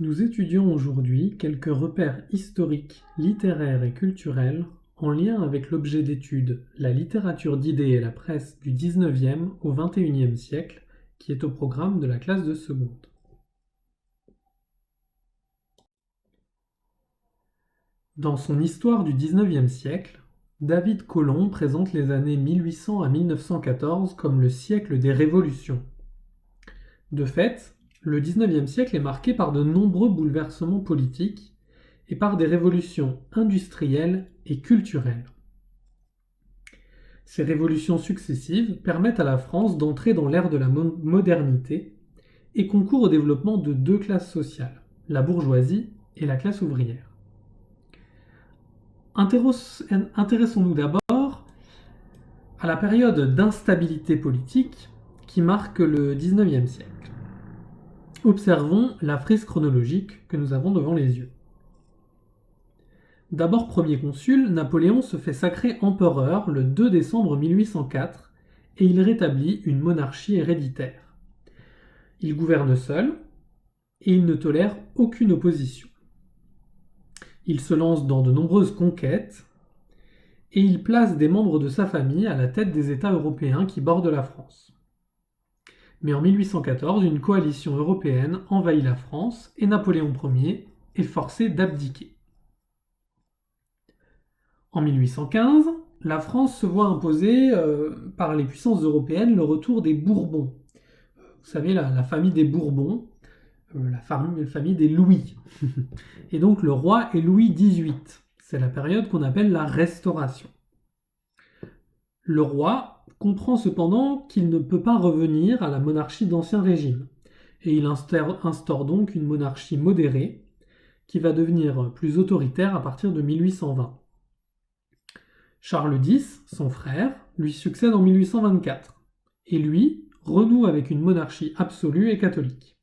Nous étudions aujourd'hui quelques repères historiques, littéraires et culturels en lien avec l'objet d'étude, la littérature d'idées et la presse du XIXe au XXIe siècle, qui est au programme de la classe de seconde. Dans son Histoire du XIXe siècle, David Colomb présente les années 1800 à 1914 comme le siècle des révolutions. De fait, le XIXe siècle est marqué par de nombreux bouleversements politiques et par des révolutions industrielles et culturelles. Ces révolutions successives permettent à la France d'entrer dans l'ère de la modernité et concourent au développement de deux classes sociales, la bourgeoisie et la classe ouvrière. Intéressons-nous d'abord à la période d'instabilité politique qui marque le XIXe siècle. Observons la frise chronologique que nous avons devant les yeux. D'abord premier consul, Napoléon se fait sacrer empereur le 2 décembre 1804 et il rétablit une monarchie héréditaire. Il gouverne seul et il ne tolère aucune opposition. Il se lance dans de nombreuses conquêtes et il place des membres de sa famille à la tête des États européens qui bordent la France. Mais en 1814, une coalition européenne envahit la France et Napoléon Ier est forcé d'abdiquer. En 1815, la France se voit imposer par les puissances européennes le retour des Bourbons. Vous savez, la famille des Bourbons, la famille des Louis. Et donc le roi est Louis XVIII. C'est la période qu'on appelle la Restauration. Le roi comprend cependant qu'il ne peut pas revenir à la monarchie d'Ancien Régime. Et il instaure donc une monarchie modérée qui va devenir plus autoritaire à partir de 1820. Charles X, son frère, lui succède en 1824, et lui renoue avec une monarchie absolue et catholique.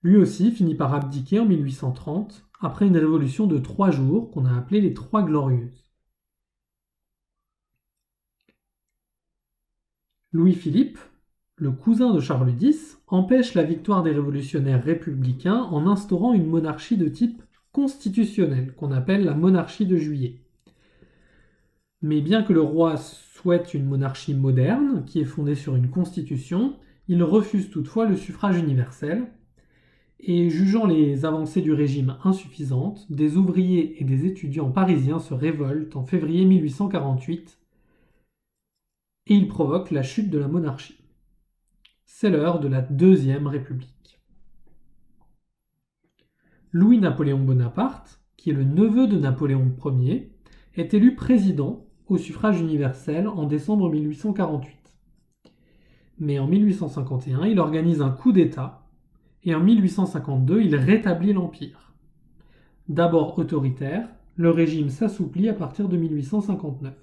Lui aussi finit par abdiquer en 1830, après une révolution de 3 jours qu'on a appelée les Trois Glorieuses. Louis-Philippe, le cousin de Charles X, empêche la victoire des révolutionnaires républicains en instaurant une monarchie de type constitutionnel, qu'on appelle la monarchie de Juillet. Mais bien que le roi souhaite une monarchie moderne, qui est fondée sur une constitution, il refuse toutefois le suffrage universel, et jugeant les avancées du régime insuffisantes, des ouvriers et des étudiants parisiens se révoltent en février 1848, et ils provoquent la chute de la monarchie. C'est l'heure de la Deuxième République. Louis-Napoléon Bonaparte, qui est le neveu de Napoléon Ier, est élu président au suffrage universel en décembre 1848. Mais en 1851, il organise un coup d'État et en 1852, il rétablit l'Empire. D'abord autoritaire, le régime s'assouplit à partir de 1859.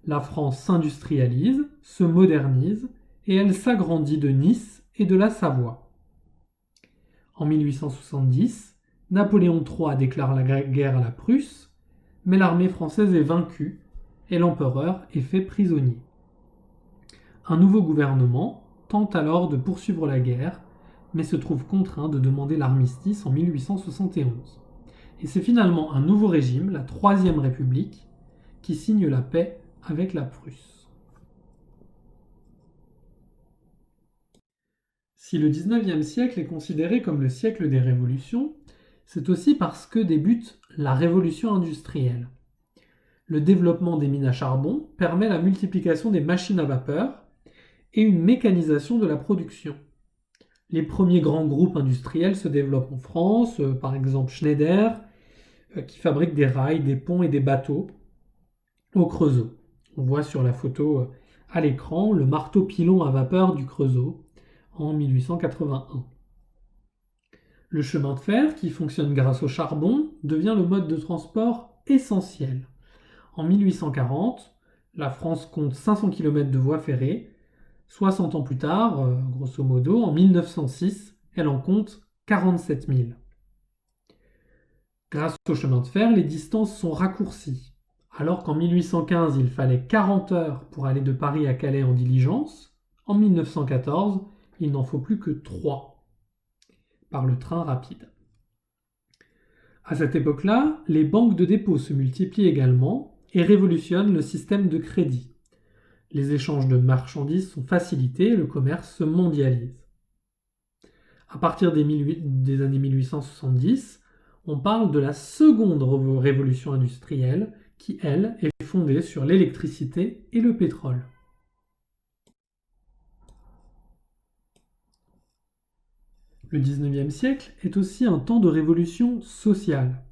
La France s'industrialise, se modernise et elle s'agrandit de Nice et de la Savoie. En 1870, Napoléon III déclare la guerre à la Prusse, mais l'armée française est vaincue et l'empereur est fait prisonnier. Un nouveau gouvernement tente alors de poursuivre la guerre, mais se trouve contraint de demander l'armistice en 1871. Et c'est finalement un nouveau régime, la Troisième République, qui signe la paix avec la Prusse. Si le XIXe siècle est considéré comme le siècle des révolutions, c'est aussi parce que débute la révolution industrielle. Le développement des mines à charbon permet la multiplication des machines à vapeur et une mécanisation de la production. Les premiers grands groupes industriels se développent en France, par exemple Schneider, qui fabrique des rails, des ponts et des bateaux au Creusot. On voit sur la photo à l'écran le marteau-pilon à vapeur du Creusot en 1881. Le chemin de fer, qui fonctionne grâce au charbon, devient le mode de transport essentiel. En 1840, la France compte 500 km de voies ferrées. 60 ans plus tard, grosso modo, en 1906, elle en compte 47 000. Grâce au chemin de fer, les distances sont raccourcies. Alors qu'en 1815, il fallait 40 heures pour aller de Paris à Calais en diligence, en 1914, il n'en faut plus que 3. par le train rapide. À cette époque-là, les banques de dépôt se multiplient également et révolutionnent le système de crédit. Les échanges de marchandises sont facilités et le commerce se mondialise. À partir des années 1870, on parle de la seconde révolution industrielle qui, elle, est fondée sur l'électricité et le pétrole. Le XIXe siècle est aussi un temps de révolution sociale.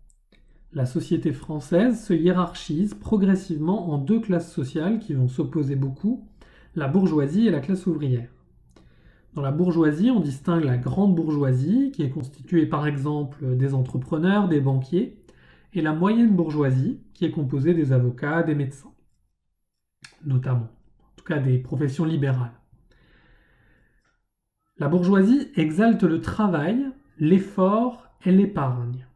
La société française se hiérarchise progressivement en deux classes sociales qui vont s'opposer beaucoup, la bourgeoisie et la classe ouvrière. Dans la bourgeoisie, on distingue la grande bourgeoisie, qui est constituée par exemple des entrepreneurs, des banquiers, et la moyenne bourgeoisie, qui est composée des avocats, des médecins, notamment, en tout cas des professions libérales. La bourgeoisie exalte le travail, l'effort et l'épargne.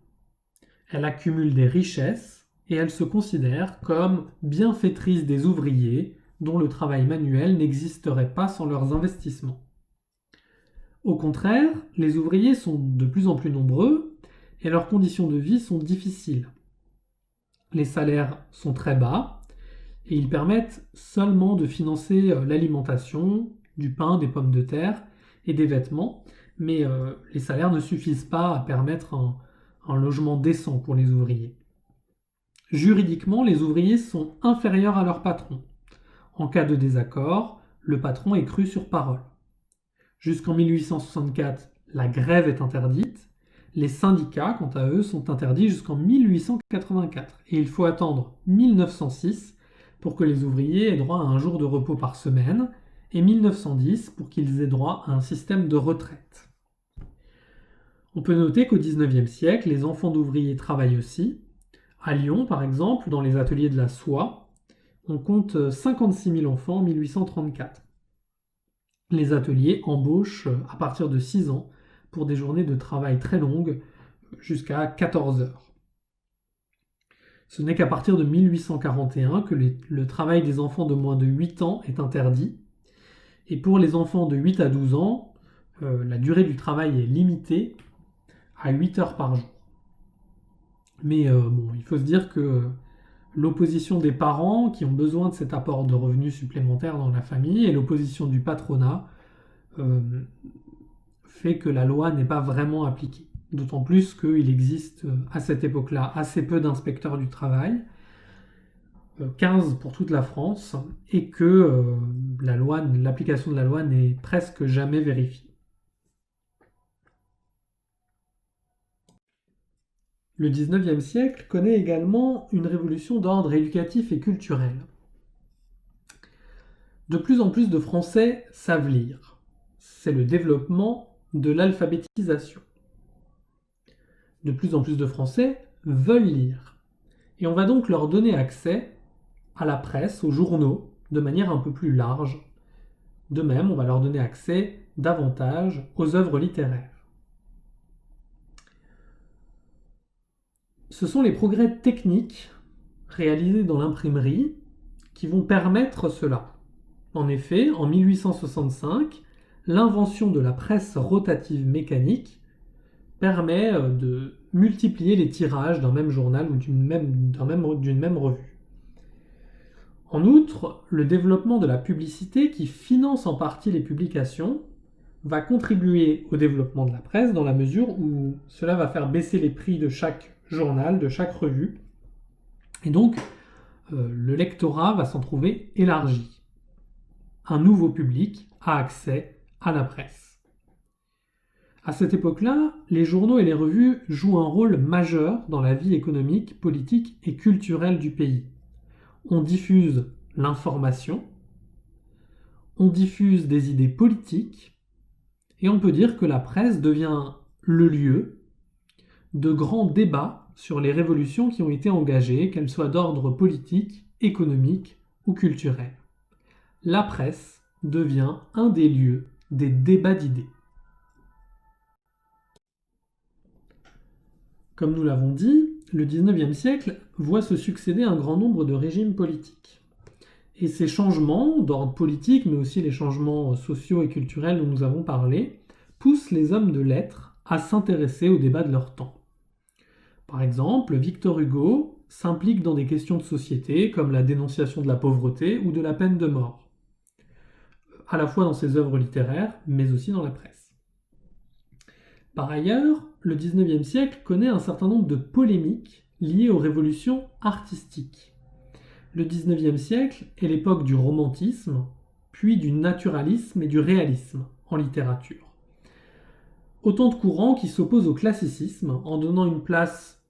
Elle accumule des richesses et elle se considère comme bienfaitrice des ouvriers dont le travail manuel n'existerait pas sans leurs investissements. Au contraire, les ouvriers sont de plus en plus nombreux et leurs conditions de vie sont difficiles. Les salaires sont très bas et ils permettent seulement de financer l'alimentation, du pain, des pommes de terre et des vêtements, mais les salaires ne suffisent pas à permettre un logement décent pour les ouvriers. Juridiquement, les ouvriers sont inférieurs à leur patron. En cas de désaccord, le patron est cru sur parole. Jusqu'en 1864, la grève est interdite. Les syndicats, quant à eux, sont interdits jusqu'en 1884. Et il faut attendre 1906 pour que les ouvriers aient droit à un jour de repos par semaine, et 1910 pour qu'ils aient droit à un système de retraite. On peut noter qu'au XIXe siècle, les enfants d'ouvriers travaillent aussi. À Lyon, par exemple, dans les ateliers de la soie, on compte 56 000 enfants en 1834. Les ateliers embauchent à partir de 6 ans pour des journées de travail très longues, jusqu'à 14 heures. Ce n'est qu'à partir de 1841 que le travail des enfants de moins de 8 ans est interdit. Et pour les enfants de 8 à 12 ans, la durée du travail est limitée à 8 heures par jour. Mais il faut se dire que l'opposition des parents qui ont besoin de cet apport de revenus supplémentaires dans la famille et l'opposition du patronat fait que la loi n'est pas vraiment appliquée. D'autant plus qu'il existe à cette époque-là assez peu d'inspecteurs du travail, 15 pour toute la France, et que l'application de la loi n'est presque jamais vérifiée. Le XIXe siècle connaît également une révolution d'ordre éducatif et culturel. De plus en plus de Français savent lire. C'est le développement de l'alphabétisation. De plus en plus de Français veulent lire. Et on va donc leur donner accès à la presse, aux journaux, de manière un peu plus large. De même, on va leur donner accès davantage aux œuvres littéraires. Ce sont les progrès techniques réalisés dans l'imprimerie qui vont permettre cela. En effet, en 1865, l'invention de la presse rotative mécanique permet de multiplier les tirages d'un même journal ou d'une même revue. En outre, le développement de la publicité qui finance en partie les publications va contribuer au développement de la presse dans la mesure où cela va faire baisser les prix de chaque journal, de chaque revue. Et donc, le lectorat va s'en trouver élargi. Un nouveau public a accès à la presse. À cette époque-là, les journaux et les revues jouent un rôle majeur dans la vie économique, politique et culturelle du pays. On diffuse l'information, on diffuse des idées politiques, et on peut dire que la presse devient le lieu de grands débats sur les révolutions qui ont été engagées, qu'elles soient d'ordre politique, économique ou culturel. La presse devient un des lieux des débats d'idées. Comme nous l'avons dit, le XIXe siècle voit se succéder un grand nombre de régimes politiques. Et ces changements d'ordre politique, mais aussi les changements sociaux et culturels dont nous avons parlé, poussent les hommes de lettres à s'intéresser aux débats de leur temps. Par exemple, Victor Hugo s'implique dans des questions de société comme la dénonciation de la pauvreté ou de la peine de mort, à la fois dans ses œuvres littéraires, mais aussi dans la presse. Par ailleurs, le XIXe siècle connaît un certain nombre de polémiques liées aux révolutions artistiques. Le XIXe siècle est l'époque du romantisme, puis du naturalisme et du réalisme en littérature. Autant de courants qui s'opposent au classicisme en donnant une place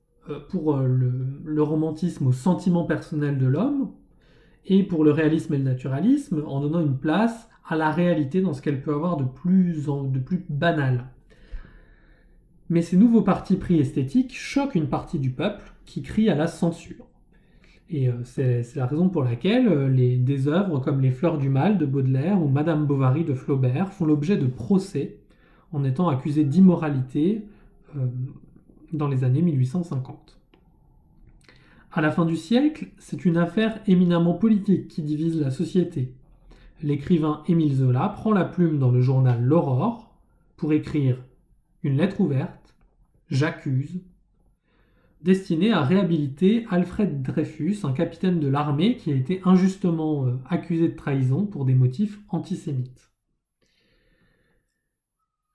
pour le romantisme au sentiment personnel de l'homme, et pour le réalisme et le naturalisme en donnant une place à la réalité dans ce qu'elle peut avoir de plus banal. Mais ces nouveaux partis pris esthétiques choquent une partie du peuple qui crie à la censure. Et c'est la raison pour laquelle des œuvres comme Les Fleurs du Mal de Baudelaire ou Madame Bovary de Flaubert font l'objet de procès en étant accusées d'immoralité dans les années 1850. À la fin du siècle, c'est une affaire éminemment politique qui divise la société. L'écrivain Émile Zola prend la plume dans le journal L'Aurore pour écrire une lettre ouverte, J'accuse, destinée à réhabiliter Alfred Dreyfus, un capitaine de l'armée qui a été injustement accusé de trahison pour des motifs antisémites.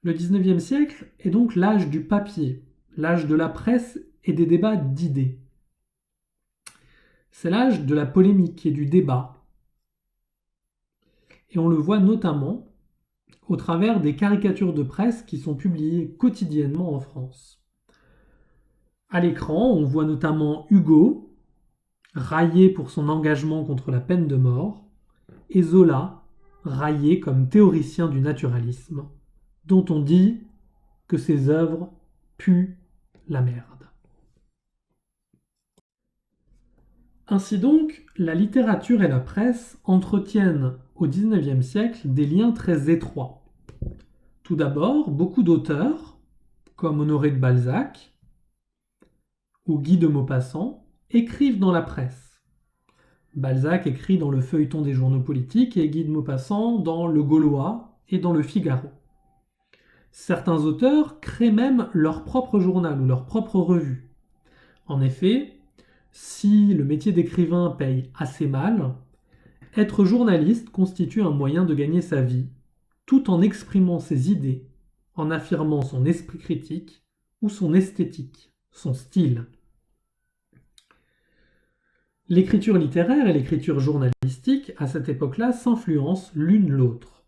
Le XIXe siècle est donc l'âge du papier, l'âge de la presse et des débats d'idées. C'est l'âge de la polémique et du débat. Et on le voit notamment au travers des caricatures de presse qui sont publiées quotidiennement en France. À l'écran, on voit notamment Hugo, raillé pour son engagement contre la peine de mort, et Zola, raillé comme théoricien du naturalisme, dont on dit que ses œuvres puent la merde. Ainsi donc, la littérature et la presse entretiennent au XIXe siècle des liens très étroits. Tout d'abord, beaucoup d'auteurs, comme Honoré de Balzac ou Guy de Maupassant, écrivent dans la presse. Balzac écrit dans le feuilleton des journaux politiques et Guy de Maupassant dans Le Gaulois et dans Le Figaro. Certains auteurs créent même leur propre journal ou leur propre revue. En effet, si le métier d'écrivain paye assez mal, être journaliste constitue un moyen de gagner sa vie, tout en exprimant ses idées, en affirmant son esprit critique ou son esthétique, son style. L'écriture littéraire et l'écriture journalistique, à cette époque-là, s'influencent l'une l'autre.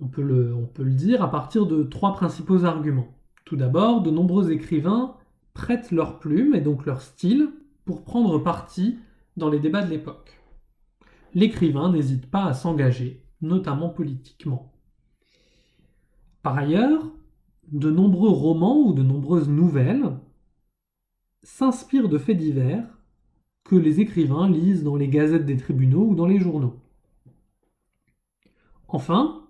On peut le dire à partir de trois principaux arguments. Tout d'abord, de nombreux écrivains prêtent leur plume et donc leur style pour prendre parti dans les débats de l'époque. L'écrivain n'hésite pas à s'engager, notamment politiquement. Par ailleurs, de nombreux romans ou de nombreuses nouvelles s'inspirent de faits divers que les écrivains lisent dans les gazettes des tribunaux ou dans les journaux. Enfin,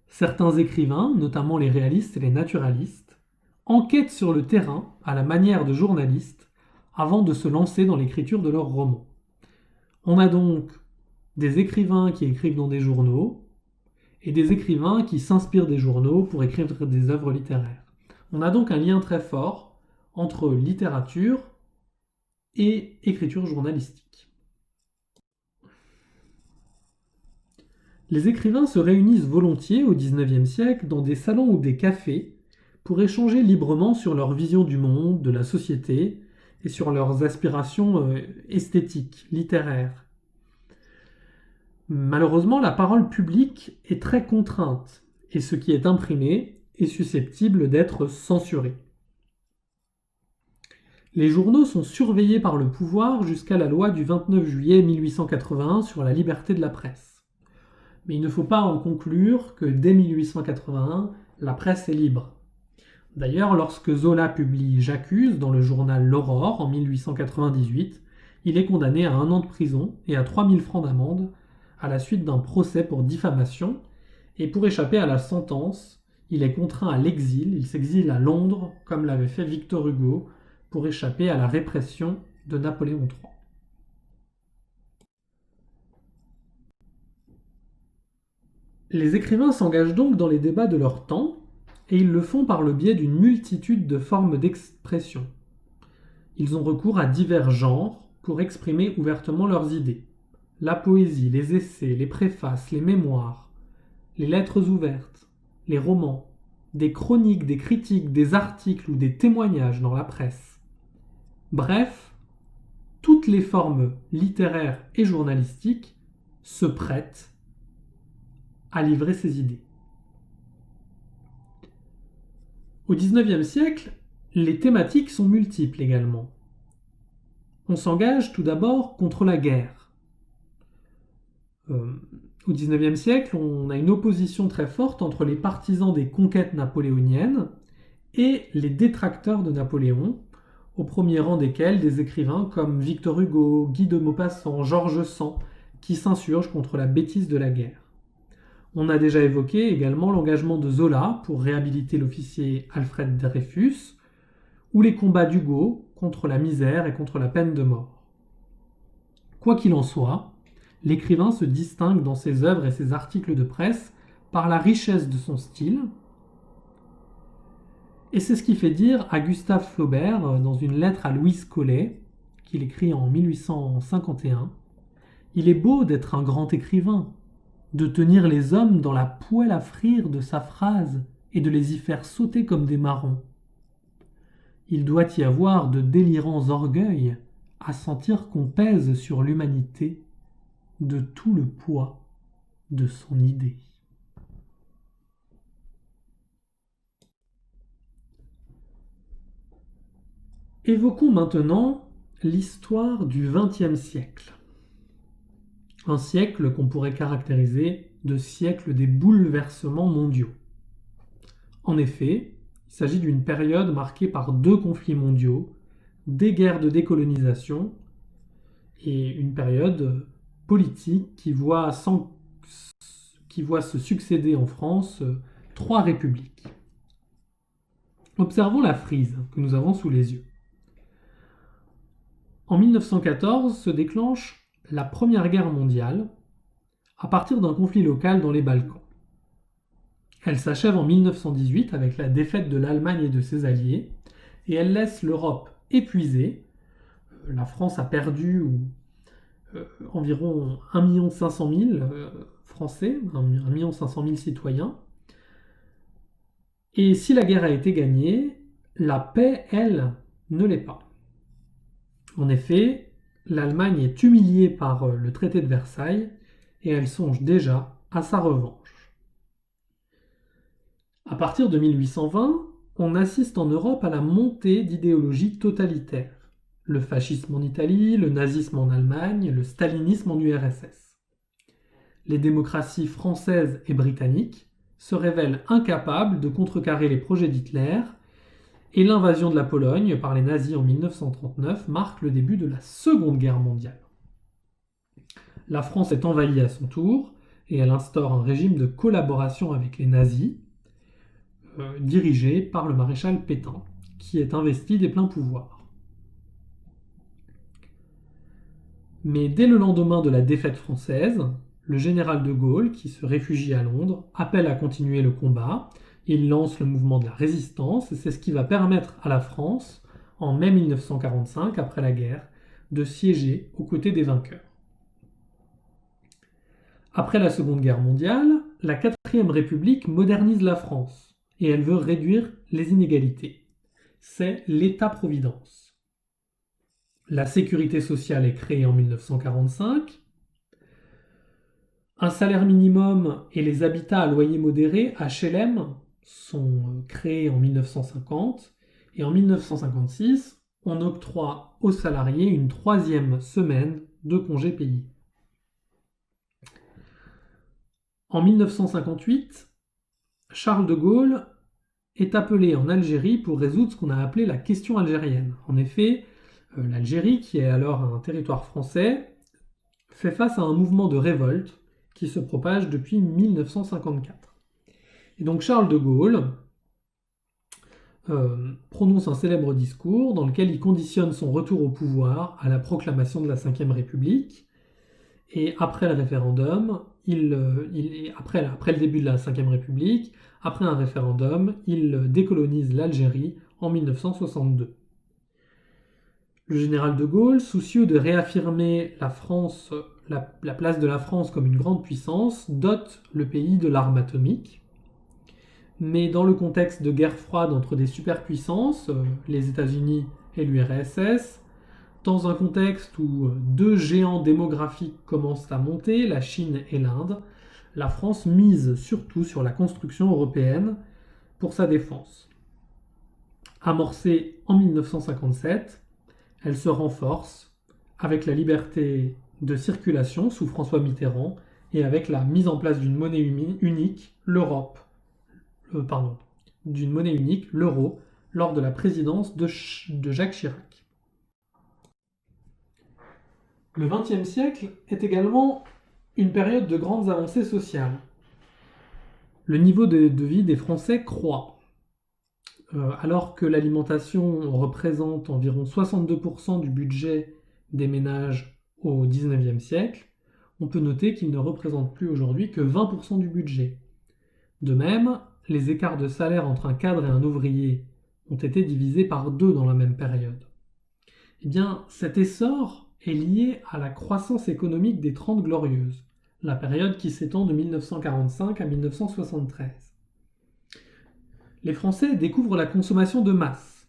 certains écrivains, notamment les réalistes et les naturalistes, enquêtent sur le terrain à la manière de journalistes avant de se lancer dans l'écriture de leurs romans. On a donc des écrivains qui écrivent dans des journaux et des écrivains qui s'inspirent des journaux pour écrire des œuvres littéraires. On a donc un lien très fort entre littérature et écriture journalistique. Les écrivains se réunissent volontiers au XIXe siècle dans des salons ou des cafés pour échanger librement sur leur vision du monde, de la société et sur leurs aspirations esthétiques, littéraires. Malheureusement, la parole publique est très contrainte et ce qui est imprimé est susceptible d'être censuré. Les journaux sont surveillés par le pouvoir jusqu'à la loi du 29 juillet 1881 sur la liberté de la presse. Mais il ne faut pas en conclure que dès 1881, la presse est libre. D'ailleurs, lorsque Zola publie J'accuse dans le journal L'Aurore en 1898, il est condamné à 1 an de prison et à 3000 francs d'amende à la suite d'un procès pour diffamation, et pour échapper à la sentence, il est contraint à l'exil, il s'exile à Londres, comme l'avait fait Victor Hugo, pour échapper à la répression de Napoléon III. Les écrivains s'engagent donc dans les débats de leur temps, et ils le font par le biais d'une multitude de formes d'expression. Ils ont recours à divers genres pour exprimer ouvertement leurs idées. La poésie, les essais, les préfaces, les mémoires, les lettres ouvertes, les romans, des chroniques, des critiques, des articles ou des témoignages dans la presse. Bref, toutes les formes littéraires et journalistiques se prêtent à livrer ses idées. Au XIXe siècle, les thématiques sont multiples également. On s'engage tout d'abord contre la guerre. Au XIXe siècle, on a une opposition très forte entre les partisans des conquêtes napoléoniennes et les détracteurs de Napoléon, au premier rang desquels des écrivains comme Victor Hugo, Guy de Maupassant, George Sand, qui s'insurgent contre la bêtise de la guerre. On a déjà évoqué également l'engagement de Zola pour réhabiliter l'officier Alfred Dreyfus, ou les combats d'Hugo contre la misère et contre la peine de mort. Quoi qu'il en soit, l'écrivain se distingue dans ses œuvres et ses articles de presse par la richesse de son style, et c'est ce qui fait dire à Gustave Flaubert, dans une lettre à Louise Collet, qu'il écrit en 1851, « Il est beau d'être un grand écrivain, de tenir les hommes dans la poêle à frire de sa phrase et de les y faire sauter comme des marrons. Il doit y avoir de délirants orgueils à sentir qu'on pèse sur l'humanité de tout le poids de son idée. » Évoquons maintenant l'histoire du XXe siècle. Un siècle qu'on pourrait caractériser de siècle des bouleversements mondiaux. En effet, il s'agit d'une période marquée par 2 conflits mondiaux, des guerres de décolonisation et une période politique qui voit se succéder en France 3 républiques. Observons la frise que nous avons sous les yeux. En 1914 se déclenche la Première Guerre mondiale à partir d'un conflit local dans les Balkans. Elle s'achève en 1918 avec la défaite de l'Allemagne et de ses alliés, et elle laisse l'Europe épuisée. La France a perdu environ 1 500 000 Français, 1 500 000 citoyens. Et si la guerre a été gagnée, la paix, elle, ne l'est pas. En effet, l'Allemagne est humiliée par le traité de Versailles et elle songe déjà à sa revanche. À partir de 1820, on assiste en Europe à la montée d'idéologies totalitaires. Le fascisme en Italie, le nazisme en Allemagne, le stalinisme en URSS. Les démocraties françaises et britanniques se révèlent incapables de contrecarrer les projets d'Hitler, et l'invasion de la Pologne par les nazis en 1939 marque le début de la Seconde Guerre mondiale. La France est envahie à son tour et elle instaure un régime de collaboration avec les nazis, dirigé par le maréchal Pétain, qui est investi des pleins pouvoirs. Mais dès le lendemain de la défaite française, le général de Gaulle, qui se réfugie à Londres, appelle à continuer le combat. Il lance le mouvement de la résistance et c'est ce qui va permettre à la France, en mai 1945, après la guerre, de siéger aux côtés des vainqueurs. Après la Seconde Guerre mondiale, la 4e République modernise la France et elle veut réduire les inégalités. C'est l'État-providence. La sécurité sociale est créée en 1945. Un salaire minimum et les habitats à loyer modéré, HLM, sont créés en 1950 et en 1956, on octroie aux salariés une 3e semaine de congés payés. En 1958, Charles de Gaulle est appelé en Algérie pour résoudre ce qu'on a appelé la question algérienne. En effet, l'Algérie, qui est alors un territoire français, fait face à un mouvement de révolte qui se propage depuis 1954. Et donc Charles de Gaulle prononce un célèbre discours dans lequel il conditionne son retour au pouvoir à la proclamation de la Ve République. Et après le référendum, après le début de la Ve République, après un référendum, il décolonise l'Algérie en 1962. Le général de Gaulle, soucieux de réaffirmer la place de la France comme une grande puissance, dote le pays de l'arme atomique. Mais dans le contexte de guerre froide entre des superpuissances, les États-Unis et l'URSS, dans un contexte où deux géants démographiques commencent à monter, la Chine et l'Inde, la France mise surtout sur la construction européenne pour sa défense. Amorcée en 1957, elle se renforce avec la liberté de circulation sous François Mitterrand et avec la mise en place d'une monnaie unique, l'euro, lors de la présidence de Jacques Chirac. Le XXe siècle est également une période de grandes avancées sociales. Le niveau de vie des Français croît. Alors que l'alimentation représente environ 62% du budget des ménages au XIXe siècle, on peut noter qu'il ne représente plus aujourd'hui que 20% du budget. De même, les écarts de salaire entre un cadre et un ouvrier ont été divisés par 2 dans la même période. Eh bien, cet essor est lié à la croissance économique des Trente Glorieuses, la période qui s'étend de 1945 à 1973. Les Français découvrent la consommation de masse.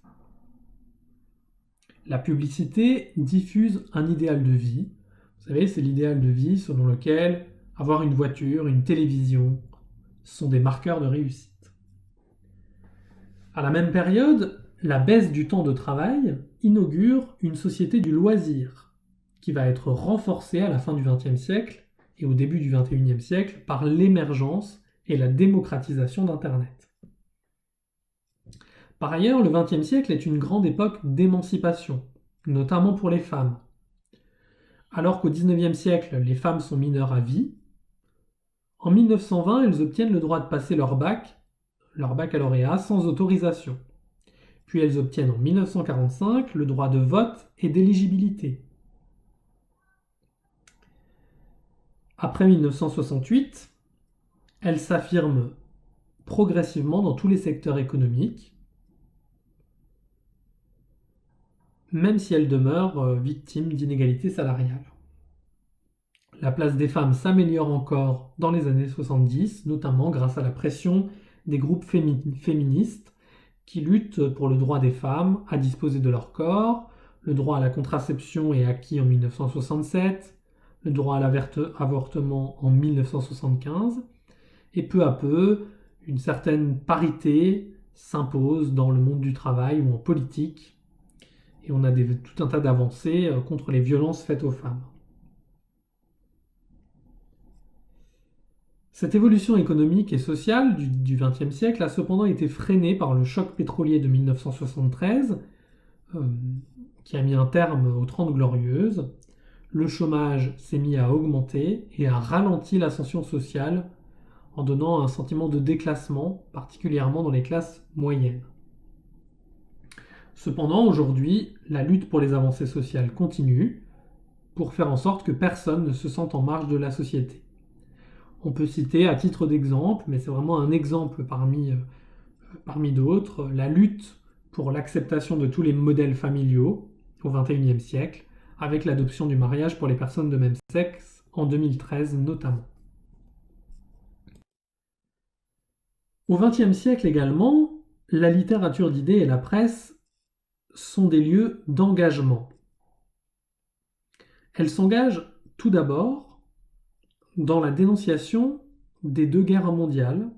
La publicité diffuse un idéal de vie. Vous savez, c'est l'idéal de vie selon lequel avoir une voiture, une télévision sont des marqueurs de réussite. À la même période, la baisse du temps de travail inaugure une société du loisir qui va être renforcée à la fin du XXe siècle et au début du XXIe siècle par l'émergence et la démocratisation d'Internet. Par ailleurs, le XXe siècle est une grande époque d'émancipation, notamment pour les femmes. Alors qu'au XIXe siècle, les femmes sont mineures à vie, en 1920, elles obtiennent le droit de passer leur baccalauréat sans autorisation. Puis elles obtiennent en 1945 le droit de vote et d'éligibilité. Après 1968, elles s'affirment progressivement dans tous les secteurs économiques, même si elles demeurent victimes d'inégalités salariales. La place des femmes s'améliore encore dans les années 70, notamment grâce à la pression des groupes féministes qui luttent pour le droit des femmes à disposer de leur corps. Le droit à la contraception est acquis en 1967, le droit à l'avortement en 1975, et peu à peu, une certaine parité s'impose dans le monde du travail ou en politique, et on a tout un tas d'avancées contre les violences faites aux femmes. Cette évolution économique et sociale du XXe siècle a cependant été freinée par le choc pétrolier de 1973, qui a mis un terme aux Trente Glorieuses. Le chômage s'est mis à augmenter et a ralenti l'ascension sociale en donnant un sentiment de déclassement, particulièrement dans les classes moyennes. Cependant, aujourd'hui, la lutte pour les avancées sociales continue pour faire en sorte que personne ne se sente en marge de la société. On peut citer à titre d'exemple, mais c'est vraiment un exemple parmi d'autres, la lutte pour l'acceptation de tous les modèles familiaux au XXIe siècle, avec l'adoption du mariage pour les personnes de même sexe en 2013 notamment. Au XXe siècle également, la littérature d'idées et la presse sont des lieux d'engagement. Elles s'engagent tout d'abord dans la dénonciation des 2 guerres mondiales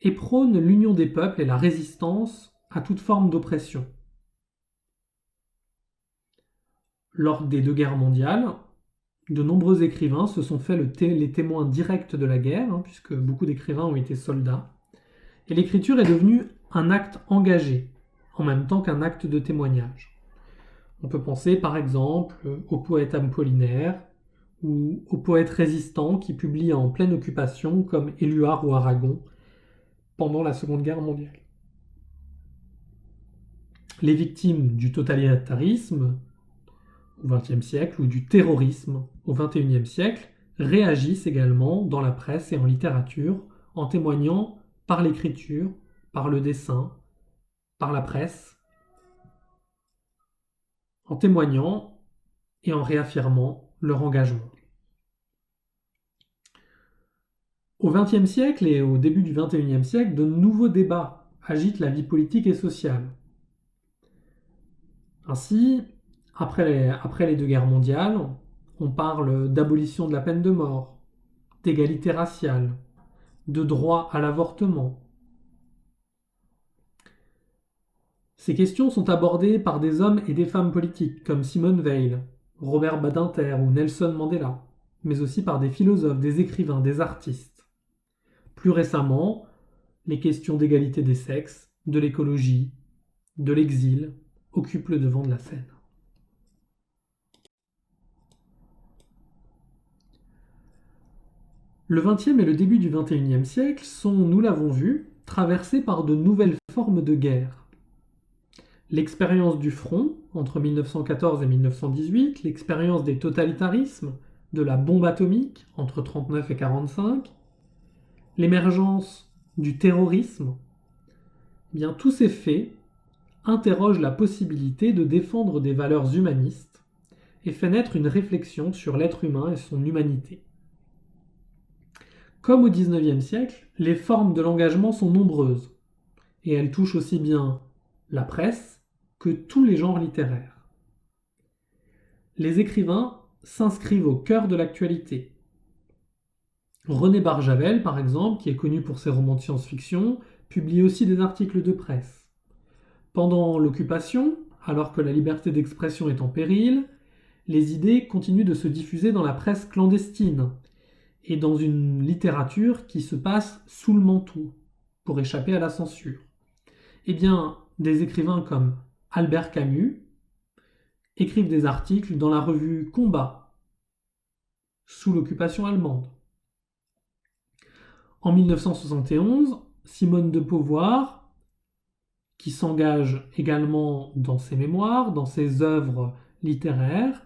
et prônent l'union des peuples et la résistance à toute forme d'oppression. Lors des 2 guerres mondiales, de nombreux écrivains se sont fait les témoins directs de la guerre, puisque beaucoup d'écrivains ont été soldats, et l'écriture est devenue un acte engagé, en même temps qu'un acte de témoignage. On peut penser par exemple au poète Apollinaire ou aux poètes résistants qui publient en pleine occupation comme Éluard ou Aragon pendant la Seconde Guerre mondiale. Les victimes du totalitarisme au XXe siècle ou du terrorisme au XXIe siècle réagissent également dans la presse et en littérature en témoignant par l'écriture, par le dessin, par la presse, en témoignant et en réaffirmant leur engagement. Au XXe siècle et au début du XXIe siècle, de nouveaux débats agitent la vie politique et sociale. Ainsi, après les deux guerres mondiales, on parle d'abolition de la peine de mort, d'égalité raciale, de droit à l'avortement. Ces questions sont abordées par des hommes et des femmes politiques comme Simone Veil, Robert Badinter ou Nelson Mandela, mais aussi par des philosophes, des écrivains, des artistes. Plus récemment, les questions d'égalité des sexes, de l'écologie, de l'exil occupent le devant de la scène. Le XXe et le début du XXIe siècle sont, nous l'avons vu, traversés par de nouvelles formes de guerre. L'expérience du front entre 1914 et 1918, l'expérience des totalitarismes, de la bombe atomique entre 1939 et 1945, l'émergence du terrorisme, eh bien tous ces faits interrogent la possibilité de défendre des valeurs humanistes et fait naître une réflexion sur l'être humain et son humanité. Comme au XIXe siècle, les formes de l'engagement sont nombreuses, et elles touchent aussi bien la presse que tous les genres littéraires. Les écrivains s'inscrivent au cœur de l'actualité. René Barjavel, par exemple, qui est connu pour ses romans de science-fiction, publie aussi des articles de presse. Pendant l'occupation, alors que la liberté d'expression est en péril, les idées continuent de se diffuser dans la presse clandestine et dans une littérature qui se passe sous le manteau pour échapper à la censure. Eh bien, des écrivains comme Albert Camus écrivent des articles dans la revue Combat, sous l'occupation allemande. En 1971, Simone de Beauvoir, qui s'engage également dans ses mémoires, dans ses œuvres littéraires,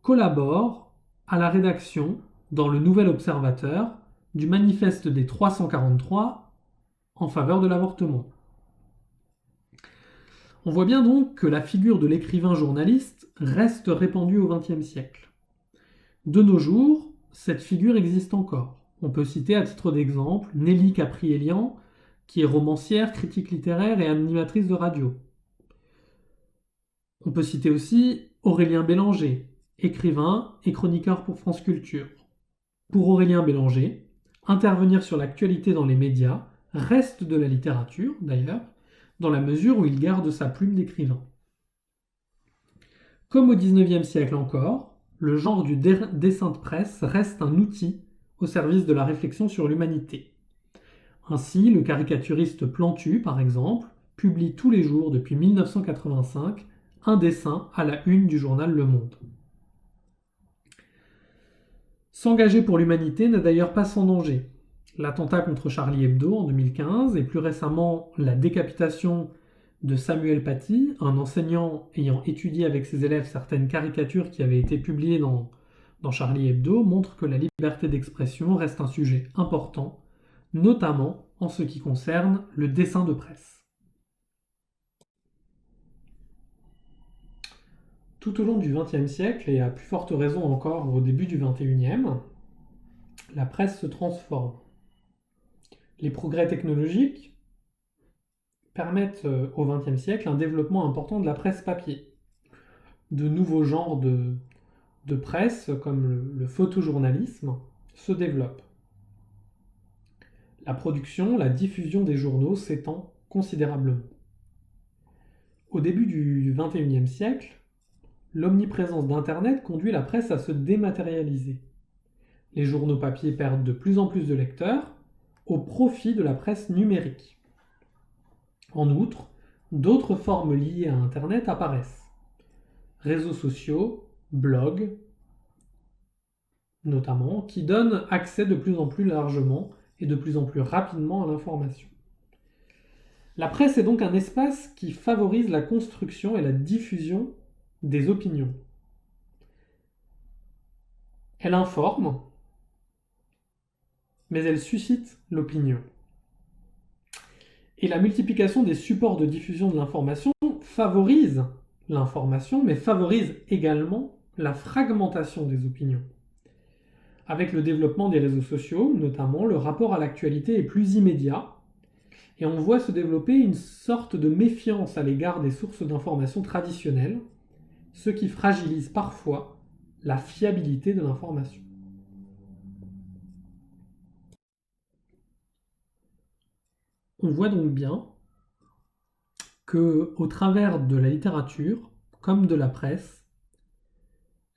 collabore à la rédaction, dans le Nouvel Observateur, du manifeste des 343 en faveur de l'avortement. On voit bien donc que la figure de l'écrivain journaliste reste répandue au XXe siècle. De nos jours, cette figure existe encore. On peut citer à titre d'exemple Nelly Capriélian, qui est romancière, critique littéraire et animatrice de radio. On peut citer aussi Aurélien Bélanger, écrivain et chroniqueur pour France Culture. Pour Aurélien Bélanger, intervenir sur l'actualité dans les médias reste de la littérature, d'ailleurs, dans la mesure où il garde sa plume d'écrivain. Comme au XIXe siècle encore, le genre du dessin de presse reste un outil au service de la réflexion sur l'humanité. Ainsi, le caricaturiste Plantu, par exemple, publie tous les jours depuis 1985 un dessin à la une du journal Le Monde. S'engager pour l'humanité n'est d'ailleurs pas sans danger. L'attentat contre Charlie Hebdo en 2015 et plus récemment la décapitation de Samuel Paty, un enseignant ayant étudié avec ses élèves certaines caricatures qui avaient été publiées dans Charlie Hebdo, montrent que la liberté d'expression reste un sujet important, notamment en ce qui concerne le dessin de presse. Tout au long du XXe siècle, et à plus forte raison encore au début du XXIe, la presse se transforme. Les progrès technologiques permettent au XXe siècle un développement important de la presse papier. De nouveaux genres de presse, comme le photojournalisme, se développent. La production, la diffusion des journaux s'étend considérablement. Au début du XXIe siècle, l'omniprésence d'Internet conduit la presse à se dématérialiser. Les journaux papier perdent de plus en plus de lecteurs au profit de la presse numérique. En outre, d'autres formes liées à Internet apparaissent. Réseaux sociaux, blogs, notamment, qui donnent accès de plus en plus largement et de plus en plus rapidement à l'information. La presse est donc un espace qui favorise la construction et la diffusion des opinions. Elle informe, mais elle suscite l'opinion. Et la multiplication des supports de diffusion de l'information favorise l'information, mais favorise également la fragmentation des opinions. Avec le développement des réseaux sociaux, notamment, le rapport à l'actualité est plus immédiat, et on voit se développer une sorte de méfiance à l'égard des sources d'information traditionnelles, ce qui fragilise parfois la fiabilité de l'information. On voit donc bien que, au travers de la littérature, comme de la presse,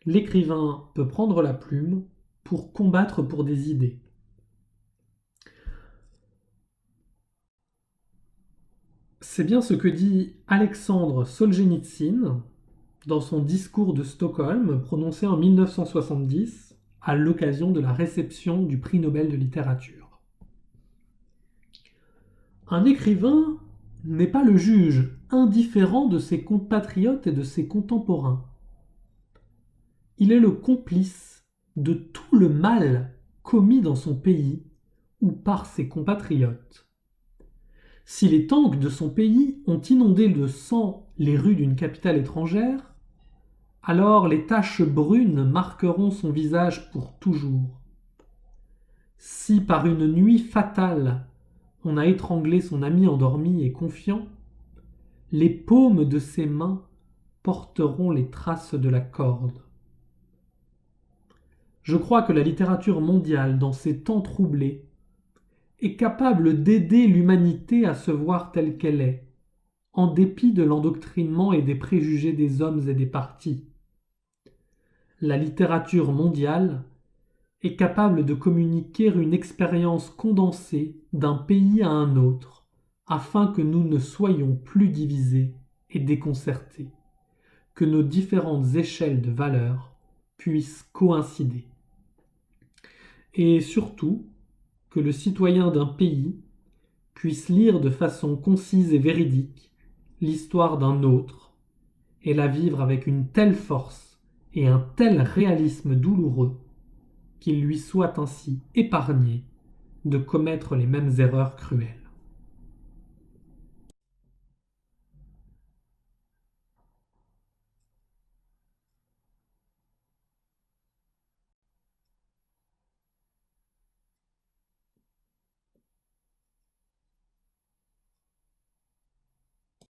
l'écrivain peut prendre la plume pour combattre pour des idées. C'est bien ce que dit Alexandre Solzhenitsyn dans son discours de Stockholm prononcé en 1970 à l'occasion de la réception du prix Nobel de littérature. Un écrivain n'est pas le juge indifférent de ses compatriotes et de ses contemporains. Il est le complice de tout le mal commis dans son pays ou par ses compatriotes. Si les tanks de son pays ont inondé de sang les rues d'une capitale étrangère, alors les taches brunes marqueront son visage pour toujours. Si par une nuit fatale on a étranglé son ami endormi et confiant, les paumes de ses mains porteront les traces de la corde. Je crois que la littérature mondiale, dans ces temps troublés, est capable d'aider l'humanité à se voir telle qu'elle est, en dépit de l'endoctrinement et des préjugés des hommes et des partis. La littérature mondiale est capable de communiquer une expérience condensée d'un pays à un autre, afin que nous ne soyons plus divisés et déconcertés, que nos différentes échelles de valeurs puissent coïncider. Et surtout, que le citoyen d'un pays puisse lire de façon concise et véridique l'histoire d'un autre, et la vivre avec une telle force et un tel réalisme douloureux qu'il lui soit ainsi épargné de commettre les mêmes erreurs cruelles.